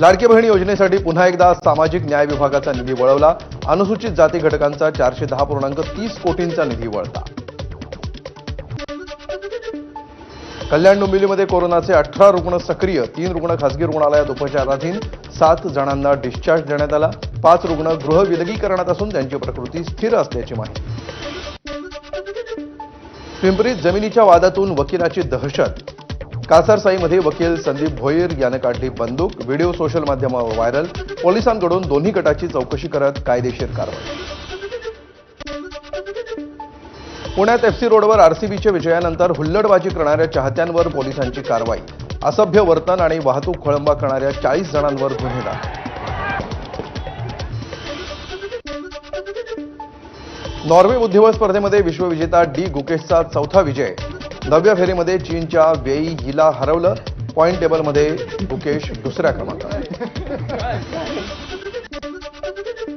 लाडकी बहीण योजनेसाठी पुन्हा एकदा सामाजिक न्याय विभागाचा निधी वळवला। अनुसूचित जाती घटकांचा 410.30 कोटींचा निधी वळता। कल्याण डोंबिवलीमध्ये कोरोनाचे 18 रुग्ण सक्रिय, 3 रुग्ण खासगी रुग्णालयात उपचाराधीन, 7 जणांना डिस्चार्ज देण्यात आला। 5 रुग्ण गृह विलगीकरणात असून त्यांची प्रकृती स्थिर असल्याची माहिती। पिंपरीत जमिनीच्या वादातून वकिलाची दहशत। कासारसाईमध्ये वकील संदीप भोईर याने काढली बंदूक। व्हिडिओ सोशल माध्यमावर व्हायरल। पोलिसांकडून दोन्ही गटाची चौकशी करत कायदेशीर कारवाई। पुण्यात एफसी रोडवर आरसीबीच्या विजयानंतर हुल्लडबाजी करणाऱ्या चाहत्यांवर पोलिसांची कारवाई। असभ्य वर्तन आणि वाहतूक खोळंबा करणाऱ्या 40 जणांवर गुन्हे दाखल। नॉर्वे बुद्धिबळ स्पर्धेमध्ये विश्वविजेता डी गुकेशचा चौथा विजय। 9व्या फेरीमध्ये चीनच्या वेई यीला हरवलं। पॉइंट टेबलमध्ये गुकेश दुसऱ्या क्रमांकावर।